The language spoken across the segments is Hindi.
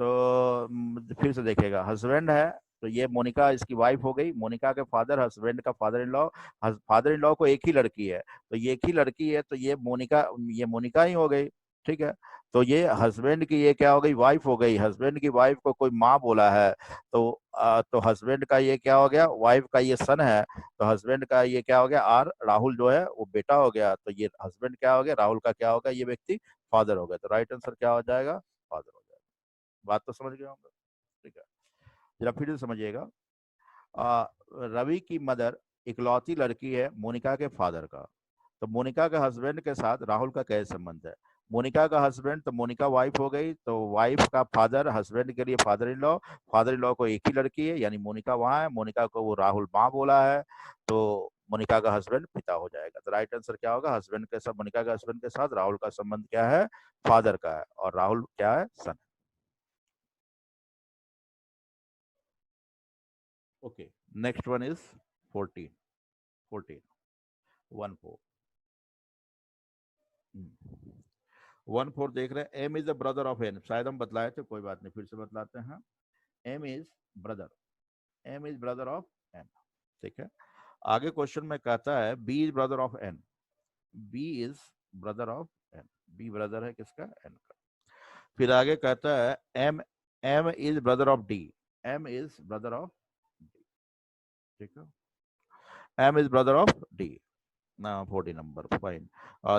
तो फिर से देखिएगा, हस्बैंड है तो ये मोनिका इसकी वाइफ हो गई, मोनिका के फादर, हस्बैंड का father in law, father in law को एक ही लड़की है, तो ये एक ही लड़की है तो ये मोनिका ही हो गई। ठीक है, तो ये हस्बैंड की ये क्या हो गई, वाइफ हो गई। हस्बैंड की वाइफ को कोई माँ बोला है तो हस्बैंड का ये क्या हो गया, वाइफ का ये सन है, तो हस्बैंड का ये क्या हो गया, आर राहुल जो है वो बेटा हो गया, तो ये हस्बैंड क्या हो गया, राहुल का क्या होगा, ये व्यक्ति फादर हो गया। तो राइट आंसर क्या हो जाएगा, फादर हो जाएगा। बात तो समझ गए होंगे। ठीक है, जरा फिर से समझिएगा। रवि की मदर इकलौती लड़की है मोनिका के फादर का, तो मोनिका के हस्बैंड के साथ राहुल का कैसे संबंध है। मोनिका का हस्बैंड तो मोनिका वाइफ हो गई, तो वाइफ का फादर हस्बैंड के लिए फादर इन लॉ को एक ही लड़की है यानी मोनिका वहां है, मोनिका को वो राहुल माँ बोला है, तो मोनिका का हस्बैंड पिता हो जाएगा। तो राइट आंसर क्या होगा, हस्बैंड के साथ, मोनिका के हस्बैंड के साथ राहुल का संबंध क्या है, फादर का है, और राहुल क्या है, son. Okay, next one is 14 14 1 4 1 4 देख रहे हैं। M is the brother of N, शायद हम बतलाए थे, कोई बात नहीं, फिर से बतलाते हैं। M is brother, M is brother of N. ठीक है, आगे क्वेश्चन में कहता है B is brother of N, B is brother of N, B brother है किसका, एन का। फिर आगे कहता है M M is brother of D, M is brother of D. ठीक है, M is brother of D. ना 40 number, fine.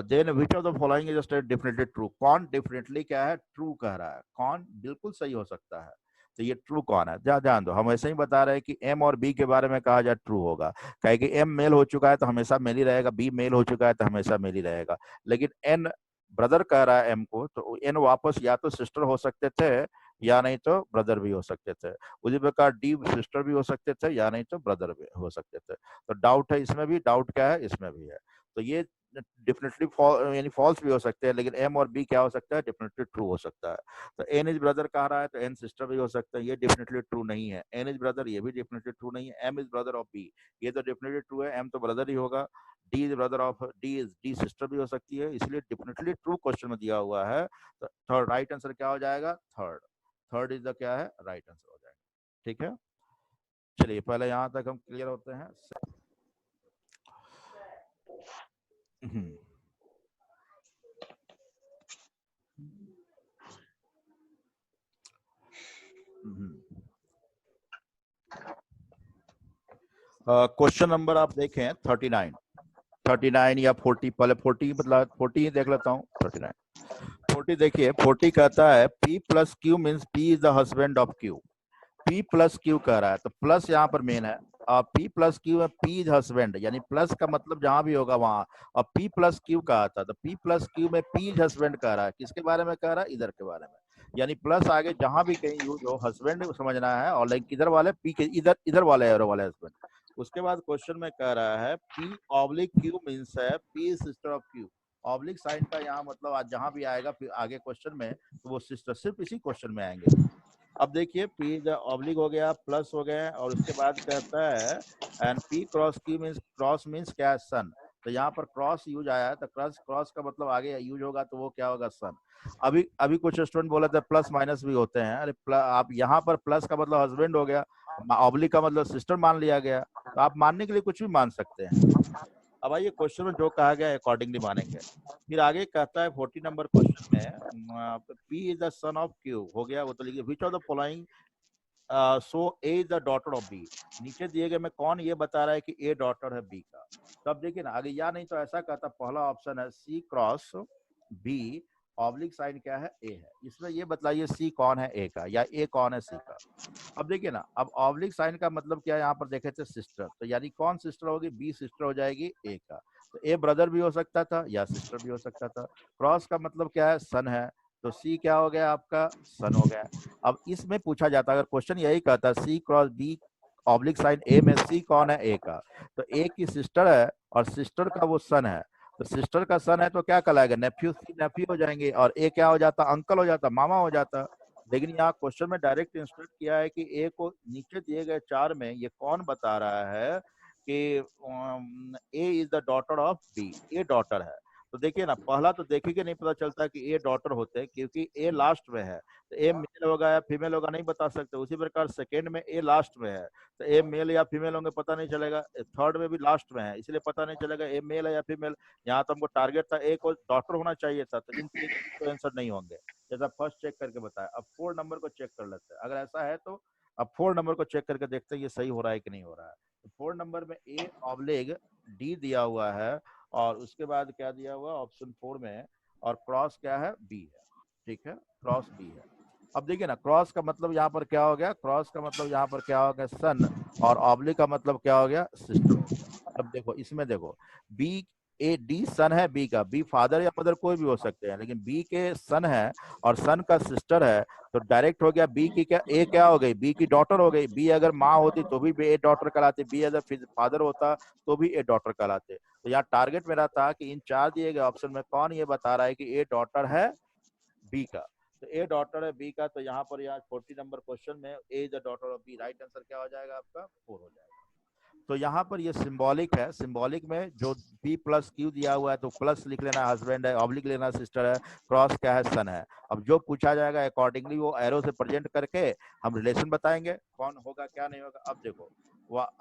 Then which of the following is state definitely true, कौन डेफिनेटली क्या है, ट्रू कह रहा है, कौन बिल्कुल सही हो सकता है, तो ये ट्रू कौन है, ध्यान दो। हम ऐसे ही बता रहे हैं कि एम और बी के बारे में कहा जाए ट्रू होगा, कहे कि एम मेल हो चुका है तो हमेशा मेल ही रहेगा, बी मेल हो चुका है तो हमेशा मेल ही रहेगा। लेकिन एन ब्रदर कह रहा है एम को, तो एन वापस या तो सिस्टर हो सकते थे या नहीं तो ब्रदर भी हो सकते थे। उसी प्रकार डी सिस्टर भी हो सकते थे या नहीं तो ब्रदर भी हो सकते थे। तो डाउट है इसमें भी, डाउट क्या है, इसमें भी है। तो ये डेफिनेटली यानी फॉल्स भी हो सकते हैं, लेकिन एम और बी क्या हो सकता है, डेफिनेटली ट्रू हो सकता है। तो एन इज ब्रदर कह रहा है तो एन सिस्टर भी हो सकता है, ये डेफिनेटली ट्रू नहीं है। एन इज ब्रदर, ये भी डेफिनेटली ट्रू नहीं है। M is brother of B, ये तो डेफिनेटली ट्रू है, एम तो ब्रदर ही होगा। D is brother of D, is D sister भी हो सकती है, इसलिए डेफिनेटली ट्रू क्वेश्चन में दिया हुआ है। तो थर्ड राइट आंसर क्या हो जाएगा, थर्ड। थर्ड इज द क्या है, राइट आंसर हो जाएगा। ठीक है, चलिए पहले यहां तक हम क्लियर होते हैं। क्वेश्चन नंबर आप देखें 39 या 40, पहले 40 मतलब 40 ही देख लेता हूँ। 39 40 देखिए, 40 कहता है P plus Q means P is the husband of Q। P plus Q कह रहा है, तो प्लस यहाँ पर मेन है। P प्लस क्यू है, P इज हस्बैंड, यानी प्लस का मतलब जहां भी होगा वहां। अब P प्लस क्यू कहा था, तो P प्लस क्यू में P इज हस्बैंड कह रहा है, किसके बारे में कह रहा है, इधर के बारे में। यानी प्लस आगे जहां भी कहीं यूज हो, हस्बैंड समझना है, और लाइक किधर वाले, P के इधर, इधर वाले एरो वाले हस्बैंड। उसके बाद क्वेश्चन में कह रहा है P ऑब्लिक Q मीन्स है P sister of Q। Oblique sign का यहाँ मतलब आज जहां भी आएगा फिर आगे क्वेश्चन में, तो वो सिस्टर सिर्फ इसी क्वेश्चन में आएंगे। अब देखिए P ऑब्लिक हो गया, प्लस हो गया, और उसके बाद कहता है and P cross Q means, cross means क्या है, सन। तो यहाँ पर क्रॉस यूज आया है, तो क्रॉस क्रॉस का मतलब आगे यूज होगा तो वो क्या होगा, सन। अभी अभी कुछ स्टूडेंट बोले थे प्लस माइनस भी होते हैं, अरे आप यहाँ पर प्लस का मतलब हस्बैंड हो गया, ऑब्लिक का मतलब सिस्टर मान लिया गया, तो आप मानने के लिए कुछ भी मान सकते हैं। अब आइए क्वेश्चन में जो कहा गया अकॉर्डिंगली मानेंगे। फिर आगे कहता है 40 नंबर क्वेश्चन में P is the son of Q हो गया, वो तो लिखिए which of the following so A is the daughter of बी। नीचे दिए गए में कौन ये बता रहा है कि ए डॉटर है बी का। तब देखिए ना आगे, या नहीं तो ऐसा कहता, पहला ऑप्शन है सी क्रॉस बी, ऑब्लिक साइन क्या है, ए है। इसमें ये बतलाइए सी कौन है ए का, या ए कौन है सी का। अब देखिए ना, अब ऑब्लिक साइन का मतलब क्या है, यहाँ पर देखे थे सिस्टर, तो यानी कौन सिस्टर होगी, बी सिस्टर हो जाएगी ए का। तो ए ब्रदर भी हो सकता था या सिस्टर भी हो सकता था। क्रॉस का मतलब क्या है, सन है, तो सी क्या हो गया आपका, सन हो गया। अब इसमें पूछा जाता, अगर क्वेश्चन यही कहता सी क्रॉस बी ऑब्लिक साइन ए में सी कौन है, ए का, तो ए की सिस्टर है और सिस्टर का वो सन है, तो सिस्टर का सन है तो क्या कहलाएगा, नेफ्यू, सी नेफ्यू हो जाएंगे, और ए क्या हो जाता, अंकल हो जाता, मामा हो जाता। लेकिन यहाँ क्वेश्चन में डायरेक्ट इंस्ट्रक्ट किया है कि ए को नीचे दिए गए 4 में ये कौन बता रहा है कि A is the daughter of B, A daughter है। तो देखिए ना, पहला तो देखेंगे नहीं पता चलता कि ए डॉटर होते हैं, क्योंकि ए लास्ट में है, तो ए मेल होगा या फीमेल होगा नहीं बता सकते। उसी प्रकार सेकेंड में ए लास्ट में है, तो ए मेल या फीमेल होंगे पता नहीं चलेगा। थर्ड में भी लास्ट में है, इसलिए पता नहीं चलेगा ए मेल है या फीमेल। यहाँ तो हमको टारगेट था ए को डॉटर होना चाहिए था, तो इन तीन तो आंसर नहीं होंगे, जैसा फर्स्ट चेक करके बताया। अब 4 नंबर को चेक कर लेते हैं, अगर ऐसा है तो अब 4 नंबर को चेक करके देखते हैं ये सही हो रहा है कि नहीं हो रहा है। तो 4 नंबर में ए ऑब्लिग डी दिया हुआ है, और उसके बाद क्या दिया हुआ ऑप्शन 4 में, और क्रॉस क्या है, बी है। ठीक है, क्रॉस बी है। अब देखिए ना, क्रॉस का मतलब यहाँ पर क्या हो गया, क्रॉस का मतलब यहाँ पर क्या हो गया, सन, और ऑब्लिक का मतलब क्या हो गया, सिस्टर हो गया। अब देखो इसमें देखो, बी ए डी सन है बी का, बी फादर या मदर कोई भी हो सकते हैं, लेकिन बी के सन है और सन का सिस्टर है, तो डायरेक्ट हो गया बी की क्या, ए क्या हो गई, बी की डॉटर हो गई। बी अगर माँ होती तो भी ए डॉटर कहलाती, बी अगर फादर होता तो भी ए डॉटर कहलाते। तो यहाँ टारगेट मेरा था कि इन 4 दिए गए ऑप्शन में कौन ये बता रहा है कि ए डॉटर है बी का। तो ए डॉटर है बी का, तो यहाँ पर यार 40 नंबर क्वेश्चन में A is the daughter of B, right answer क्या हो जाएगा आपका, 4 हो जाएगा। तो यहाँ पर ये सिंबॉलिक है, सिंबॉलिक में जो P प्लस Q दिया हुआ है तो प्लस लिख लेना हस्बैंड है, ऑब्लिक लेना सिस्टर है, क्रॉस क्या है, सन है। अब जो पूछा जाएगा अकॉर्डिंगली वो एरो से प्रेजेंट करके हम रिलेशन बताएंगे कौन होगा क्या नहीं होगा। अब देखो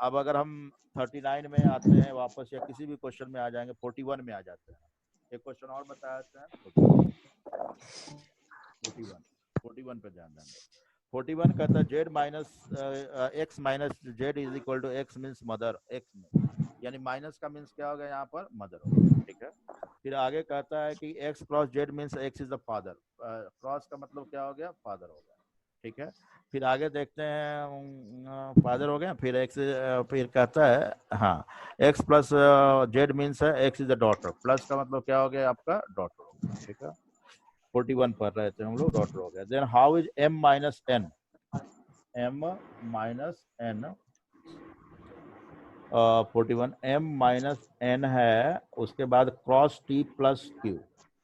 अब अगर हम 39 में आते हैं वापस, या किसी भी क्वेश्चन में आ जाएंगे, 41 में आ जाते हैं। एक क्वेश्चन और बताते हैं, 41 पे ध्यान देंगे। 41 कहता है Z minus X minus Z is equal to X means mother, X में यानी माइनस का मीन्स क्या होगा यहाँ पर, मदर होगा। ठीक है, फिर आगे कहता है कि x cross Z means x is the father, cross का मतलब क्या हो गया, फादर हो गया। ठीक है, फिर आगे देखते हैं, फादर हो गया, फिर एक्स, फिर कहता है हाँ एक्स प्लस जेड मीन्स है x is the daughter, plus का मतलब क्या हो गया आपका, डॉटर हो गया। ठीक है, 41 पढ़ रहे थे हम लोग, डॉटर हो गया। Then how is m minus N, m minus N 41 m minus N है, उसके बाद cross t plus q,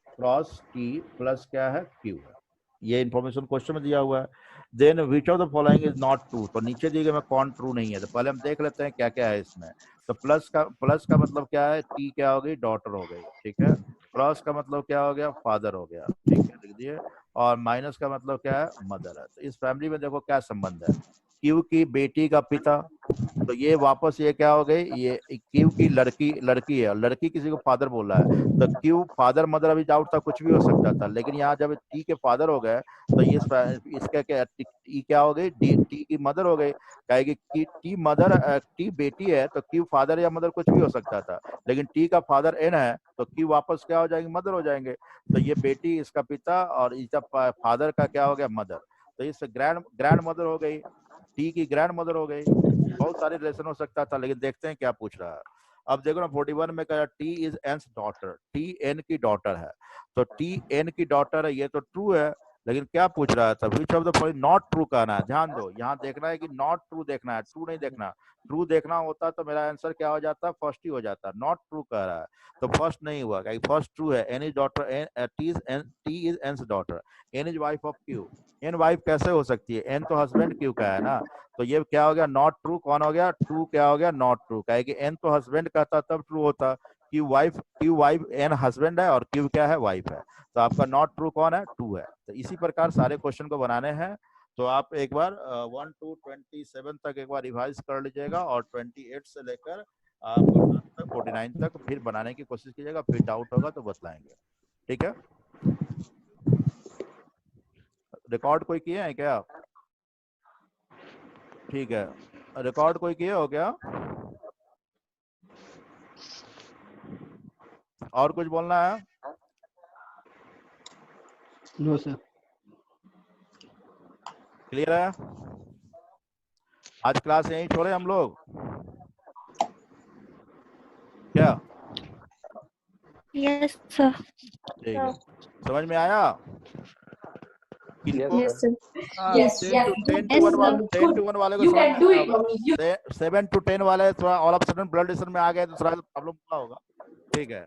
cross t plus क्या है, q है। ये इंफॉर्मेशन क्वेश्चन में दिया हुआ है। Then which of the following is not true, तो नीचे दिए गए में कौन ट्रू नहीं है, तो पहले हम देख लेते हैं क्या क्या है इसमें। तो प्लस का मतलब क्या है, t क्या हो गई, डॉटर हो गई। ठीक है, क्रॉस का मतलब क्या हो गया, फादर हो गया। ठीक है, लिख दिए। और माइनस का मतलब क्या है, मदर है। तो इस फैमिली में देखो क्या संबंध है, क्यू की बेटी का पिता, तो ये वापस ये क्या हो गई, ये क्यू की लड़की है, लड़की किसी को फादर बोल रहा है, तो क्यू फादर मदर अभी डाउट था, कुछ भी हो सकता था, लेकिन यहाँ जब टी के फादर हो गए तो ये इसका क्या, टी क्या हो गई, टी की मदर हो गई। कहेगी कि टी मदर, टी बेटी है तो क्यू फादर या मदर कुछ भी हो सकता था, लेकिन टी का फादर एन है तो क्यू वापस क्या हो जाएंगे, मदर हो जाएंगे। तो ये बेटी इसका पिता और इसका फादर का क्या हो गया, मदर, तो इससे ग्रैंड मदर हो गई, टी की ग्रैंड मदर हो गई। बहुत सारे रिलेशन हो सकता था, लेकिन देखते हैं क्या पूछ रहा है। अब देखो ना 41 में कहा T is N's daughter, T N की डॉटर है, तो टी एन की डॉटर है, ये तो ट्रू है, लेकिन क्या पूछ रहा था, विच of the following not true कहना है। ध्यान दो, यहाँ देखना है कि नॉट ट्रू देखना है, ट्रू नहीं देखना। ट्रू देखना होता तो मेरा आंसर क्या हो जाता, फर्स्ट ही हो जाता। नॉट ट्रू कह रहा है तो फर्स्ट नहीं हुआ, फर्स्ट ट्रू है, N is daughter, T is N's daughter, N is wife of Q. N wife कैसे हो सकती है, एन तो हस्बैंड क्यू का है ना, तो ये क्या हो गया, नॉट ट्रू। कौन हो गया, ट्रू क्या हो गया, नॉट ट्रू, कहे कि एन तो हस्बैंड कहता तब ट्रू होता, क्यू वाइफ एन हस्बैंड है और क्यू क्या है, वाइफ है, तो आपका नॉट ट्रू कौन है, ट्रू है। तो इसी प्रकार सारे क्वेश्चन को बनाने हैं। तो आप एक बार 1 to 27 तक एक बार रिवाइज कर लीजिएगा, और 28 से लेकर आप 49 तक फिर बनाने की कोशिश कीजिएगा, फिर डाउट होगा तो बतलाएंगे। ठीक है, रिकॉर्ड कोई किए हैं क्या, ठीक है, रिकॉर्ड कोई किए हो क्या, और कुछ बोलना है, नो सर, क्लियर है। आज क्लास यहीं छोड़े हम लोग क्या, यस सर, ठीक है, समझ में आया किनको, यस सर, Yes, 10 to 1 वाले को समझ में आया होगा, 7 to 10 वाले थोड़ा all of sudden blood pressure में आ गए तो थोड़ा प्रॉब्लम हुआ होगा। ठीक है,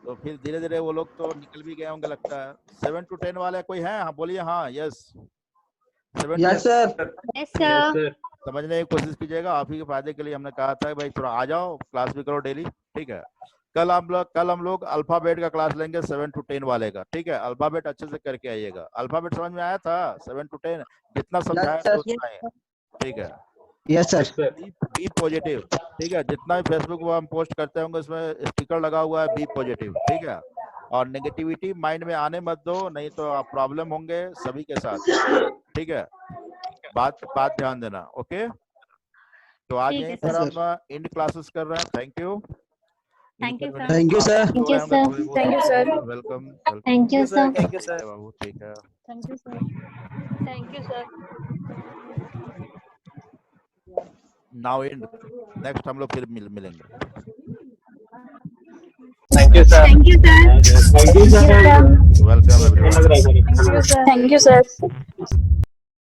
तो फिर धीरे धीरे वो लोग तो निकल भी गए होंगे लगता है। 7 to 10 वाले कोई हैं, हाँ बोलिए, हाँ yes, 7 yes sir, yes sir, समझने की कोशिश कीजिएगा, आप ही के फायदे के लिए हमने कहा था भाई थोड़ा आ जाओ, क्लास भी करो डेली। ठीक है, कल हम लोग अल्फाबेट का क्लास लेंगे 7 to 10 वाले का, ठीक है। अल्फाबेट अच्छे से करके आइएगा। अल्फाबेट समझ में आया था? 7 to 10 जितना समझाया था उतना ही, ठीक है। Yes sir. बी पॉजिटिव, ठीक है। जितना भी फेसबुक पर हम पोस्ट करते होंगे उसमें स्टिकर लगा हुआ है बी पॉजिटिव, ठीक है। और नेगेटिविटी माइंड में आने मत दो, नहीं तो आप प्रॉब्लम होंगे सभी के साथ, ठीक है। बात ध्यान देना, ओके। तो आज यहीं पर हम इंड क्लासेस कर रहे हैं। Thank you. Thank you sir. Thank you sir. Thank you sir. Thank you, sir. Welcome. Thank you sir. Thank you, sir. बाबू, ठीक है। Thank you sir. Thank you sir. Now end, next हम लोग फिर मिलेंगे। Thank you, sir. Thank you sir. Thank you, sir. Welcome everyone. Thank you sir.